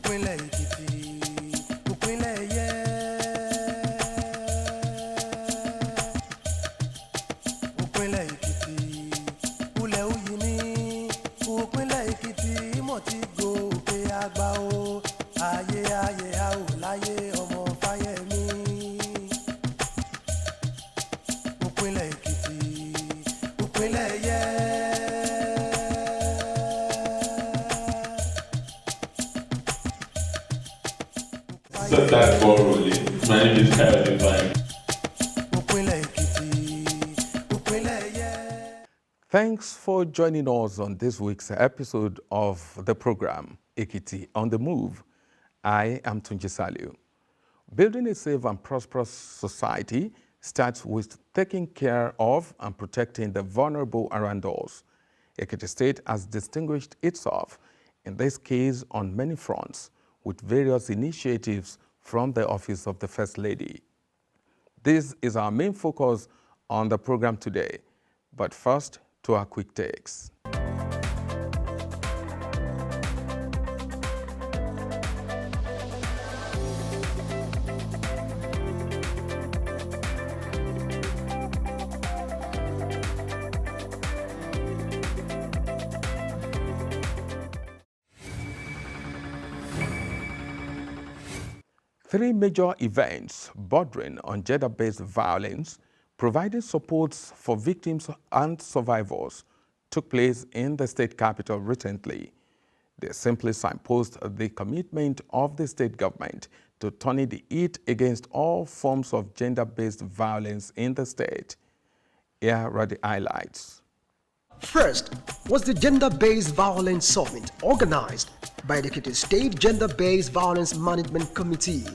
Ìpínlẹ̀ Ekiti, ìpínlẹ̀ ẹ̀yẹ. Ìpínlẹ̀ Ekiti, ulẹ̀ uyì ní. Ìpínlẹ̀ Ekiti, ìmọ̀ tí gòkè àgbà o. Ayé ayé a ò láyé ọmọ Fayemi. Ìpínlẹ̀ Ekiti, ìpínlẹ̀ ẹ̀yẹ. Set that ball rolling. My name is Erelu. Thanks for joining us on this week's episode of the program, Ekiti on the Move. I am Tunji Saliu. Building a safe and prosperous society starts with taking care of and protecting the vulnerable around us. Ekiti State has distinguished itself, in this case on many fronts, with various initiatives from the Office of the First Lady. This is our main focus on the program today. But first, to our quick takes. Three major events bordering on gender-based violence, providing supports for victims and survivors, took place in the state capital recently. They simply signpost the commitment of the state government to turning the heat against all forms of gender-based violence in the state. Here are the highlights. First was the Gender-Based Violence Summit organized by the Ekiti State Gender-Based Violence Management Committee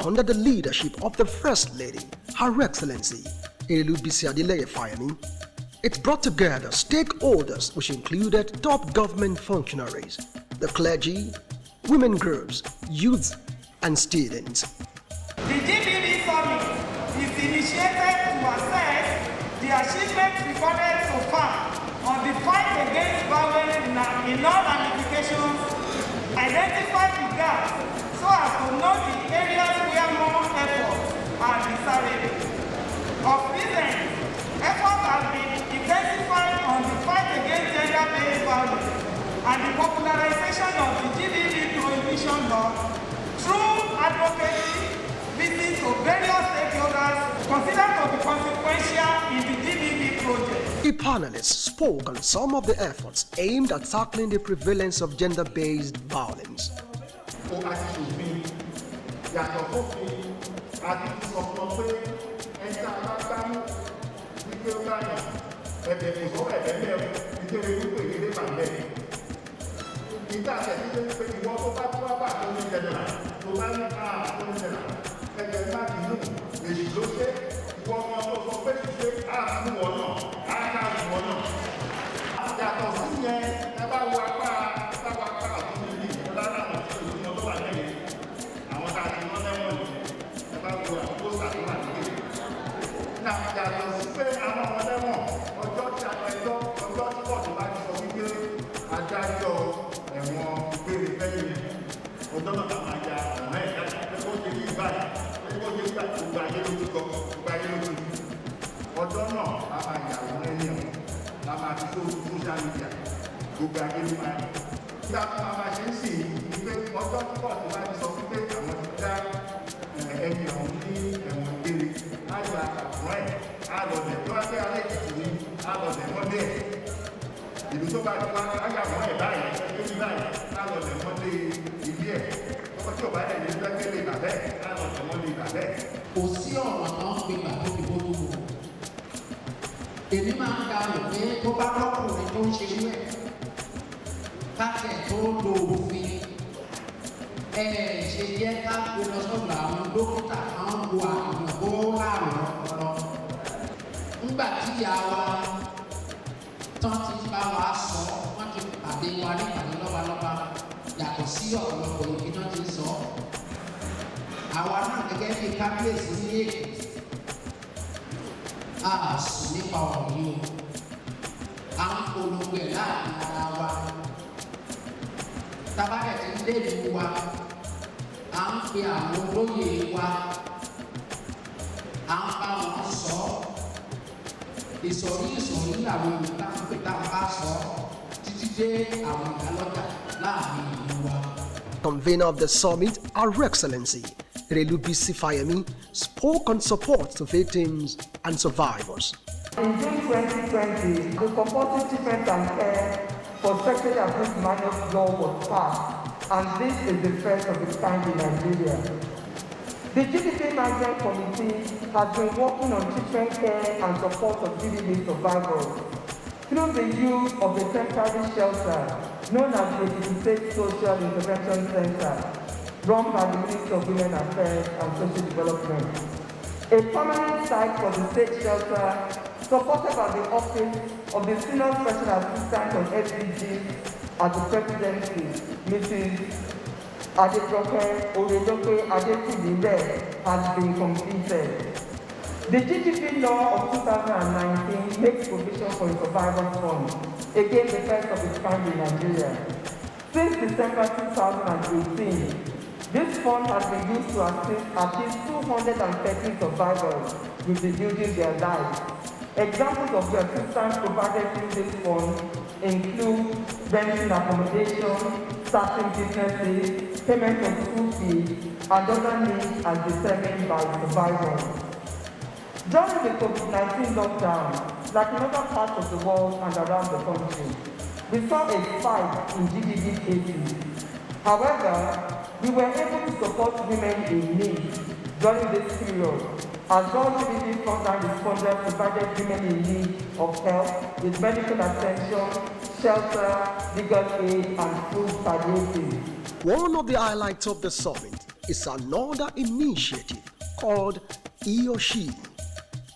under the leadership of the First Lady, Her Excellency Erelu Bisi Fayemi. It brought together stakeholders which included top government functionaries, the clergy, women groups, youths, and students. The GBV Summit is initiated to assess the achievements recorded so far on the fight against violence in all ramifications, identify the gaps so as to know the areas where more efforts are desirable. Of recent, efforts have been intensified on the fight against gender-based violence and the popularization of the GBV prohibition law through advocacy, visits to various stakeholders considered to be consequential in the GBV project. The panelists spoke on some of the efforts aimed at tackling the prevalence of gender-based violence. Èmi máa ń ga rò pé tó bá lọ́kùnrin tó ń ṣe irú ẹ̀ káṣẹ̀ tó lo òfin ṣe jẹ́ ká gbé lọ sọ́dọ̀ àwọn dókítà kan wo àwọn tó láàrùn ọpọlọ. Nígbà tí ìyá wa tán ti bá wa sọ, wọ́n ti pàdé wa nípàdé lọ́balọ́ba yàtọ̀ sí ọ̀pọ̀lọpọ̀ ìbí náà ti sọ. Àwa náà gẹ́gẹ́ bí kábíyèsí ní Èkìtì. Sùn nípa ọ̀rọ̀ yìí o. À ń polongo ẹ̀ láàrin ara wa. Tabalẹ̀ ti dé ìlú wa à ń pe àwọn olóyè wa à ń bá wọn sọ ìsọ̀rí làwọn ìta ń pè tá a bá sọ títí dé àwọn ìyálọ́jà láàrin ìlú wa. Convener of the summit, Her Excellency Erelu Bisi Fayemi, spoke on support to victims and survivors. In June 2020, the compulsory treatment and care for sexually abused minors law was passed, and this is the first of its kind in Nigeria. The GDP Management Committee has been working on treatment care and support of GDP survivors through the use of a temporary shelter known as the Ekiti State Social Intervention Center, run by the Ministry of Women Affairs and Social Development. A permanent site for the state shelter, supported by the Office of the Senior Special Assistant on SDGs at the Presidency, Mrs. Adejoke Orejoke Adetudile, has been completed. The GDP law of 2019 makes provision for a survival fund, again the first of its kind in Nigeria. Since December 2018, this fund has been used to assist at least 213 survivors with rebuilding their lives. Examples of the assistance provided through this fund include renting accommodation, starting businesses, payment of school fees, and other needs as determined by survivors. During the COVID-19 lockdown, like in other parts of the world and around the country, we saw a spike in GDP cases. However, we were able to support women in need during this period, as all GDP frontline responders provided women in need of help with medical attention, shelter, legal aid, and food palliative. One of the highlights of the summit is another initiative called He or She,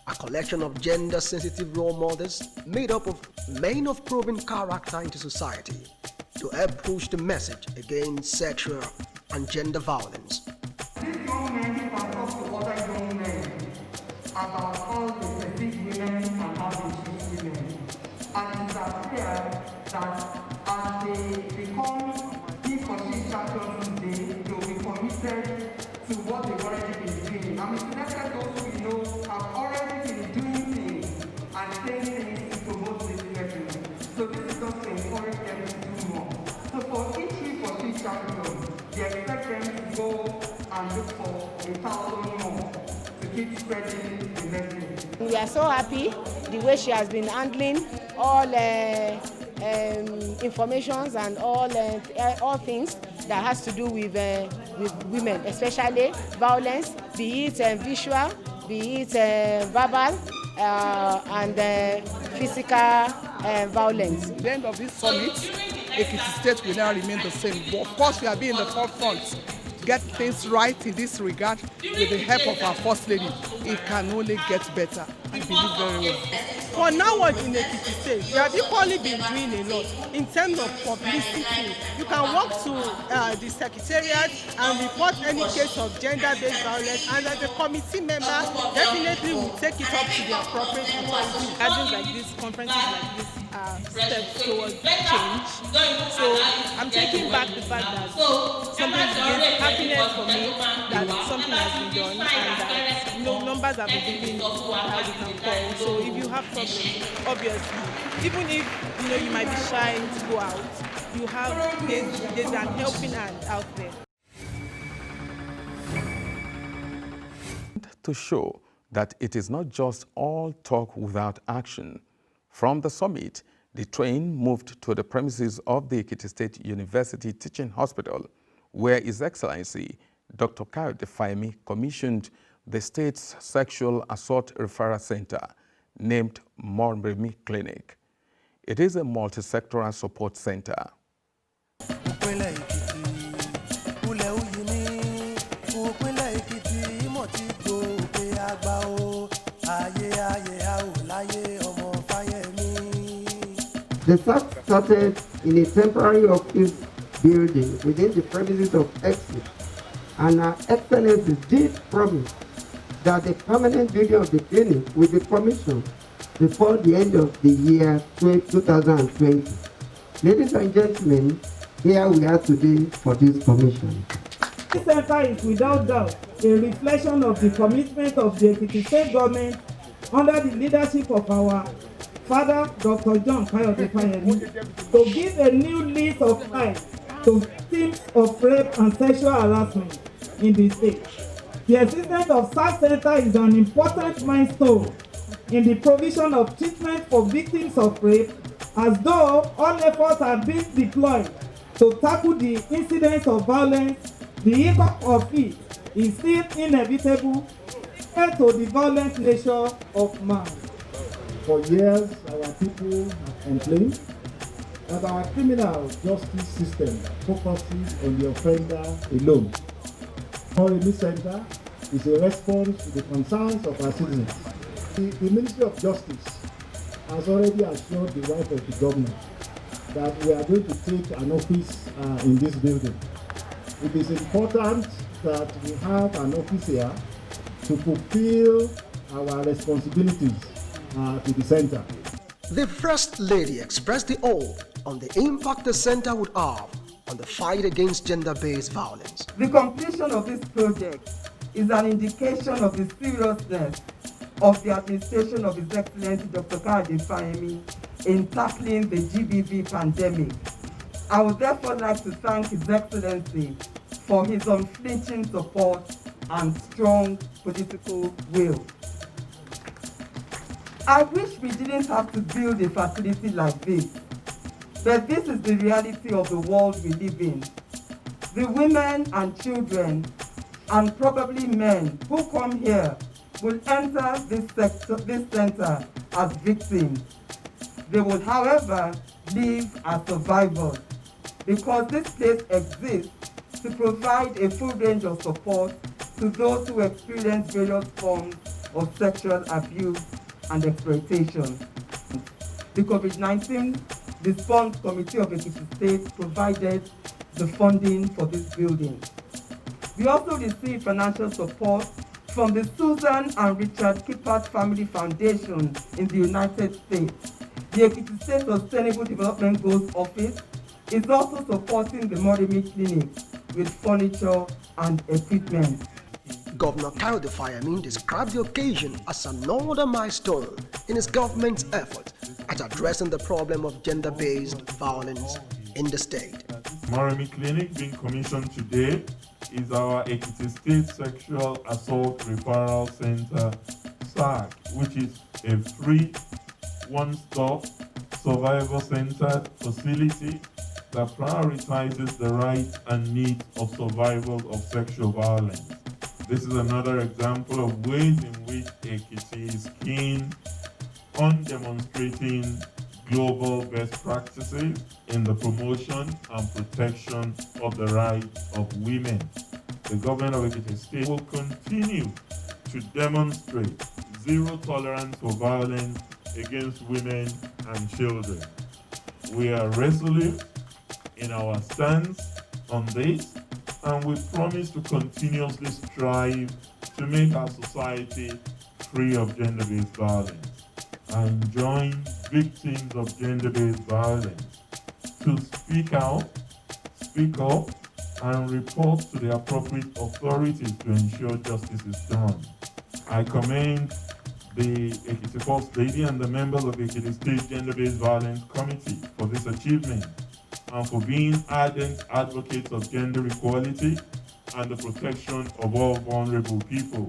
a collection of gender-sensitive role models made up of men of proven character into society to help push the message against sexual and gender violence. These young men can talk to other young men about how they perceive women and how they treat women. And it is clear that as they become he-for-she champions today, they will be committed to what they've already been doing. And it's necessary those we know have already been doing things and saying things to promote this message. So this is just to encourage them to do more. So for each he-for-she champion, they expect them to go and look for 1,000 more to keep spreading the message. We are so happy the way she has been handling all informations and all things that has to do with women, especially violence, be it visual, be it verbal, and physical violence. At the end of this summit, Ekiti State will now remain the same. But of course, we are being in the forefront to get things right in this regard with the help of our First Lady. It can only get better, I believe very well. For now on in Ekiti State, we have equally been doing a lot in terms of publicity. You can walk to the secretariat and report any case of gender-based violence, and as a committee member, definitely will take it up to the appropriate authority. Gatherings like this, conferences like this are steps towards change. So I'm taking back the fact that something is happiness for me, that something has been done, and that numbers have been given that we can call. So if you have problems, obviously, even if you might be shy to go out, you have there's an helping hand out there. To show that it is not just all talk without action. From the summit, the train moved to the premises of the Ekiti State University Teaching Hospital, where His Excellency Dr. Fayemi commissioned the state's Sexual Assault Referral Center, named Mormon Clinic. It is a multi-sectoral support center. The SAC started in a temporary office building within the premises of Exit, and Her Excellency did promise that the permanent building of the clinic will be commissioned before the end of the year 2020. Ladies and gentlemen, here we are today for this commission. This center is without doubt a reflection of the commitment of the Ekiti State government under the leadership of our Father, Dr. John Fayemi, to give a new lease of life to victims of rape and sexual harassment in the state. The existence of such center is an important milestone in the provision of treatment for victims of rape, as though all efforts are being deployed to tackle the incidence of violence. The impact of it is still inevitable due to the violent nature of man. For years, our people have complained that our criminal justice system focuses on the offender alone. Erelu Center is a response to the concerns of our citizens. The Ministry of Justice has already assured the wife of the government that we are going to take an office in this building. It is important that we have an office here to fulfill our responsibilities to the center. The First Lady expressed the hope on the impact the center would have on the fight against gender-based violence. The completion of this project is an indication of the seriousness of the administration of His Excellency Dr. Fayemi in tackling the GBV pandemic. I would therefore like to thank His Excellency for his unflinching support and strong political will. I wish we didn't have to build a facility like this, but this is the reality of the world we live in. The women and children, and probably men who come here, will enter this center as victims. They will, however, live as survivors, because this place exists to provide a full range of support to those who experience various forms of sexual abuse and exploitation. The COVID-19 Response Committee of Ekiti State provided the funding for this building. We also received financial support from the Susan and Richard Kippert Family Foundation in the United States. The Ekiti State Sustainable Development Goals Office is also supporting the Mormon Clinic with furniture and equipment. Governor Fayemi described the occasion as another milestone in his government's effort at addressing the problem of gender-based violence in the state. Mormon Clinic being commissioned today is our Ekiti State Sexual Assault Referral Center, SAC, which is a free, one-stop, survivor-centered facility that prioritizes the rights and needs of survivors of sexual violence. This is another example of ways in which Ekiti is keen on demonstrating global best practices in the promotion and protection of the rights of women. The government of Ekiti State will continue to demonstrate zero tolerance for violence against women and children. We are resolute in our stance on this, and we promise to continuously strive to make our society free of gender-based violence. I enjoin victims of gender-based violence to speak out, speak up, and report to the appropriate authorities to ensure justice is done. I commend the Ekiti First Lady and the members of the Ekiti State Gender-Based Violence Committee for this achievement and for being ardent advocates of gender equality and the protection of all vulnerable people.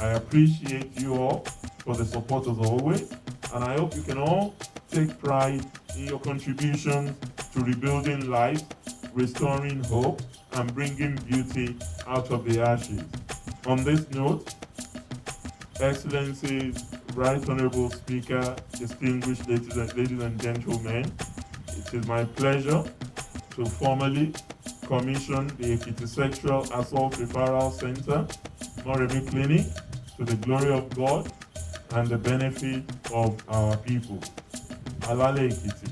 I appreciate you all for the support as always, and I hope you can all take pride in your contributions to rebuilding lives, restoring hope, and bringing beauty out of the ashes. On this note, Excellencies, Right Honorable Speaker, distinguished ladies and gentlemen, it is my pleasure to formally commission the Ekiti Sexual Assault Referral Center, Mormon Clinic, to the glory of God and the benefit of our people. Alale Ekiti,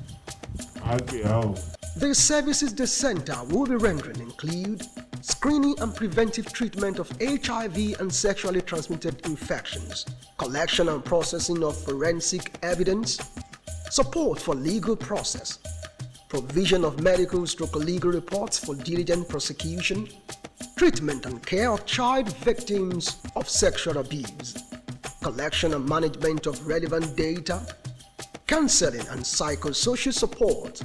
Agbeao. The services the center will be rendering include screening and preventive treatment of HIV and sexually transmitted infections, collection and processing of forensic evidence, support for legal process, provision of medical/legal reports for diligent prosecution, treatment and care of child victims of sexual abuse, collection and management of relevant data, counseling and psychosocial support,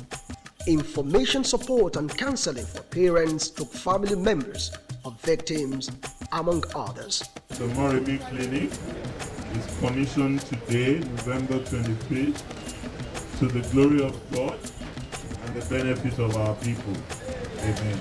information support and counseling for parents to family members of victims, among others. The Mormon Clinic is commissioned today, November 25th, to the glory of God and the benefit of our people. Amen.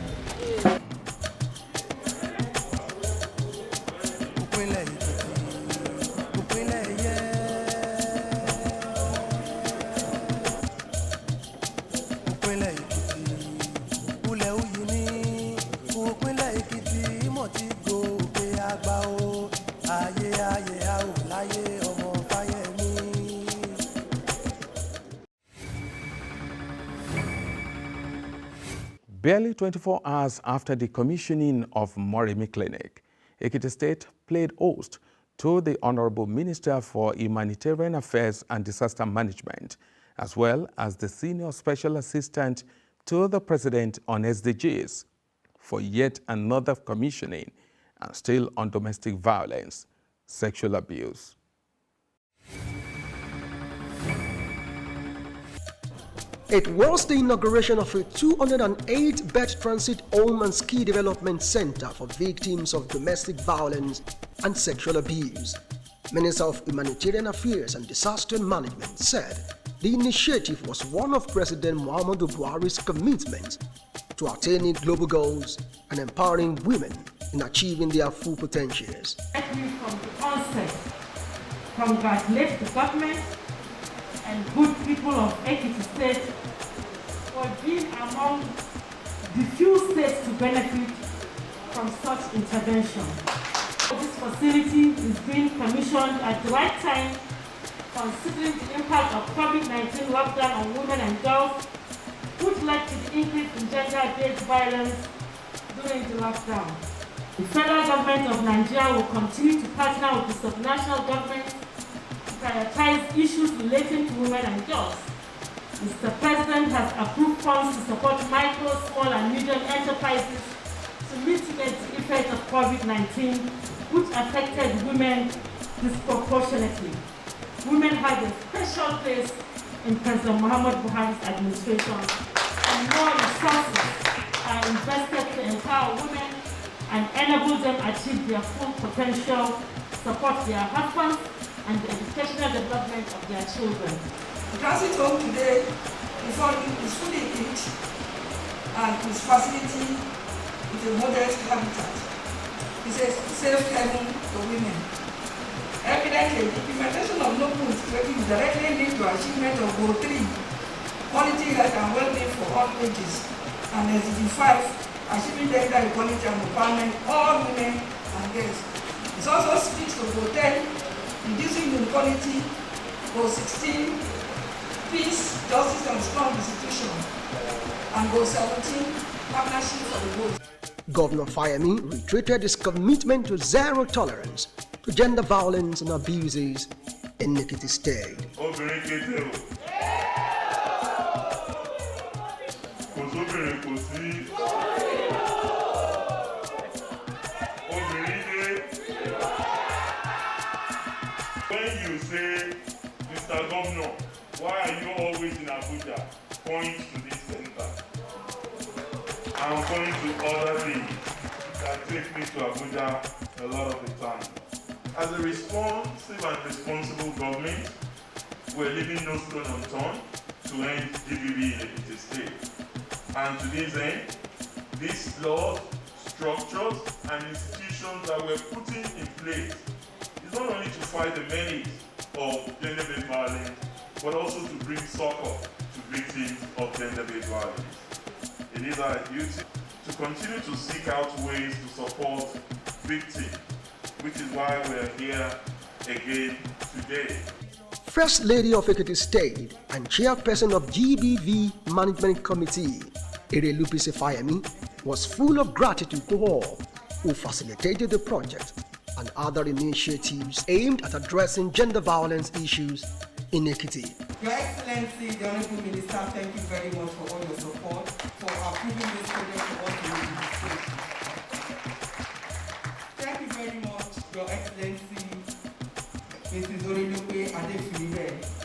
Barely 24 hours after the commissioning of Mormon Clinic, Ekiti State played host to the Honorable Minister for Humanitarian Affairs and Disaster Management, as well as the Senior Special Assistant to the President on SDGs, for yet another commissioning, and still on domestic violence, sexual abuse. It was the inauguration of a 208-bed transit home and ski development center for victims of domestic violence and sexual abuse. Minister of Humanitarian Affairs and Disaster Management said the initiative was one of President Muhammadu Buhari's commitments to attaining global goals and empowering women in achieving their full potentials. Let me from the onset congratulate the government and good people of Ekiti State for being among the few states to benefit from such intervention. This facility is being commissioned at the right time, considering the impact of COVID-19 lockdown on women and girls, which led to the increase in gender-based violence during the lockdown. The federal government of Nigeria will continue to partner with the subnational government prioritize issues relating to women and girls. Mr. President has approved funds to support micro, small and medium enterprises to mitigate the effect of COVID-19, which affected women disproportionately. Women have a special place in President Muhammad Buhari's administration, and more resources are invested to empower women and enable them achieve their full potential, support their husbands, and the educational development of their children. The transit home today is fully equipped and its facility is a modest habitat. It's a safe haven for women. Evidently, the implementation of local integrating is directly linked to achievement of Goal 3, quality health and well-being for all ages, and SDG 5, achieving gender equality and empowerment all women and girls. It also speaks to Goal 10, reducing inequality, Goal 16, peace, justice and strong institutions, and Goal 17, partnership for the goals. Governor Fayemi reiterated his commitment to zero tolerance to gender violence and abuses in Ekiti State. When you say, Mr. Governor, why are you always in Abuja? Point to this center. I'm going to other things that take me to Abuja a lot of the time. As a responsive and responsible government, we're leaving no stone unturned to end GBV in Ekiti State. And to this end, these laws, structures, and institutions that we're putting in place is not only to fight the menace of gender-based violence, but also to bring succor to victims of gender-based violence. It is our duty to continue to seek out ways to support victims, which is why we're here again today. First Lady of Ekiti State and Chairperson of GBV Management Committee, Erelu Bisi Fayemi, was full of gratitude to all who facilitated the project and other initiatives aimed at addressing gender violence issues in Ekiti. Your Excellency, the Honorable Minister, thank you very much for all your support, for approving this project for us in Ekiti State. Mrs. Erelu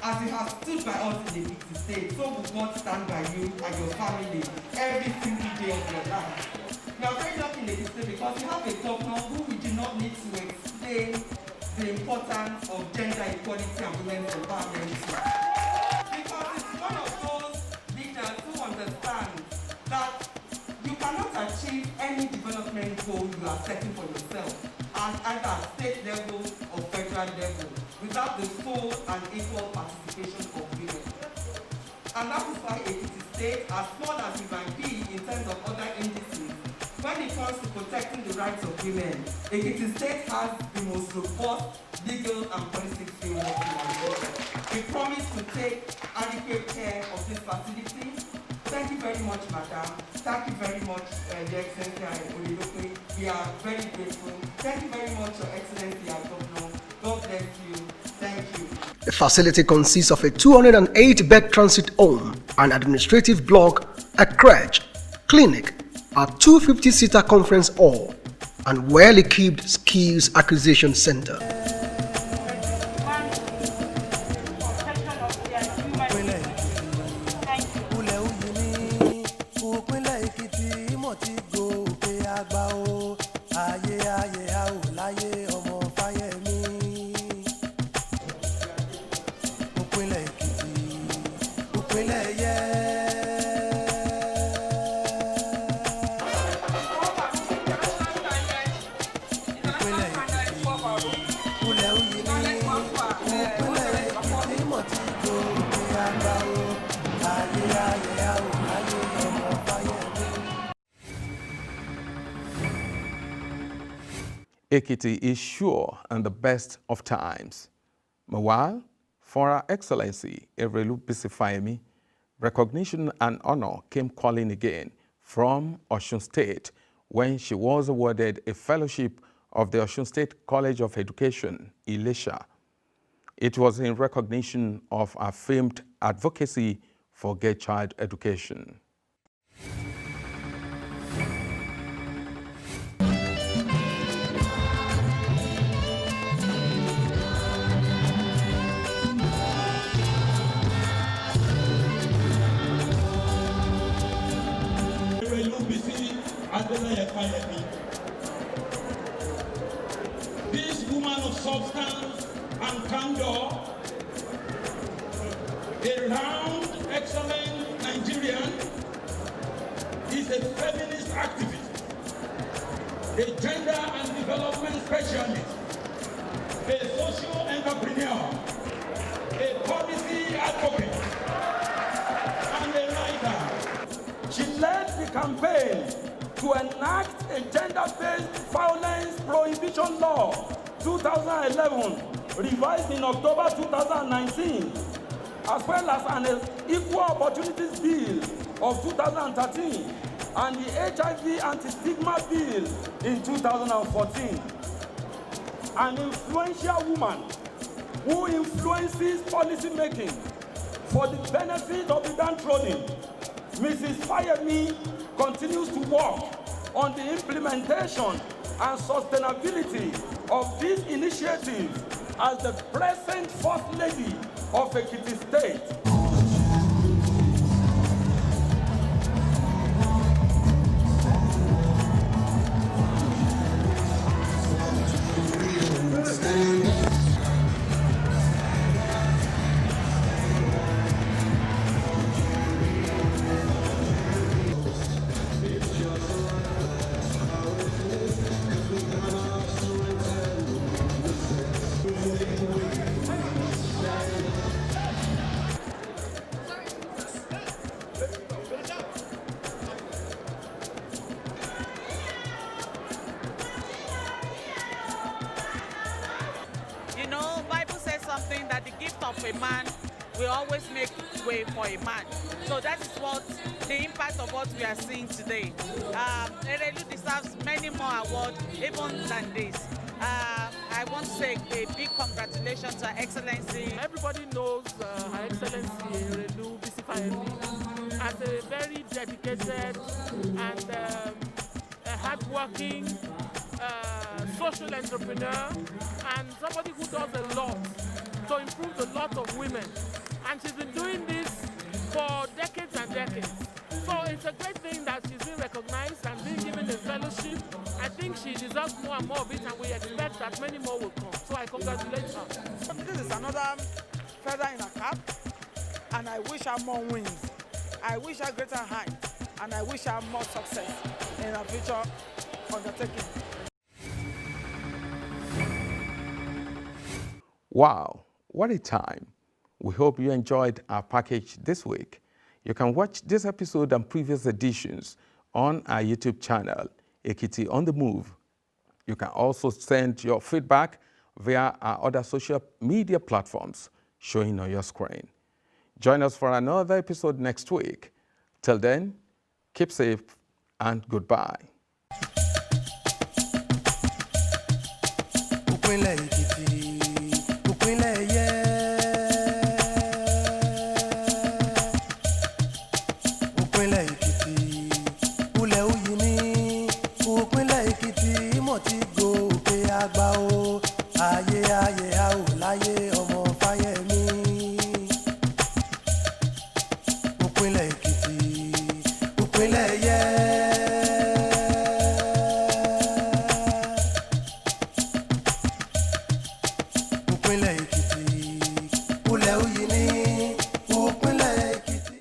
as you have stood by us in Ekiti State, so will God stand by you and your family every single day of your life. You are very lucky in Ekiti State because you have a governor who we do not need to explain the importance of gender equality and women's empowerment. Because it's one of those leaders who understands that you cannot achieve any development goal you are setting for yourself at either state level or federal level without the full and equal participation of women. And that is why Ekiti State, as small as it might be in terms of other indices, when it comes to protecting the rights of women, Ekiti State has the most robust legal and policy framework in Nigeria. We promise to take adequate care of this facility. Thank you very much, Madam. Thank you very much, Your Excellency. We are very grateful. Thank you very much, Your Excellency, Governor. God bless you. Thank you. The facility consists of a 208-bed transit home, an administrative block, a crèche, clinic, a 250-seater conference hall, and well-equipped skills acquisition center. Ekiti is sure and the best of times. Meanwhile, for Her Excellency Erelu Bisi Fayemi, recognition and honor came calling again from Osun State when she was awarded a fellowship of the Osun State College of Education, Ilesha. It was in recognition of her famed advocacy for girl child education. This woman of substance and candor, a round, excellent Nigerian, is a feminist activist, a gender and development specialist, a social entrepreneur, a policy advocate, and a writer. She led the campaign to enact a gender-based violence prohibition law 2011, revised in October 2019, as well as an equal opportunities bill of 2013 and the HIV anti-stigma bill in 2014. An influential woman who influences policy making for the benefit of the downtrodden, Mrs. Fayemi continues to work on the implementation and sustainability of these initiatives as the present First Lady of Ekiti State. You know, Bible says something that the gift of a man will always make way for a man. So that is what the impact of what we are seeing today. Erelu deserves many more awards even than this. I want to say a big congratulations to Her Excellency. Everybody knows Her Excellency Erelu Bisi Fayemi as a very dedicated and hardworking social entrepreneur and somebody who does a lot to improve the lot of women. And she's been doing this for decades and decades. So it's a great thing that she's been recognized and being given a fellowship. I think she deserves more and more of it, and we expect that many more will come. So I congratulate her. This is another feather in her cap, and I wish her more wins. I wish her greater height, and I wish her more success in her future undertaking. Wow, what a time. We hope you enjoyed our package this week. You can watch this episode and previous editions on our YouTube channel, Ekiti on the Move. You can also send your feedback via our other social media platforms showing on your screen. Join us for another episode next week. Till then, keep safe and goodbye. Ayé ayé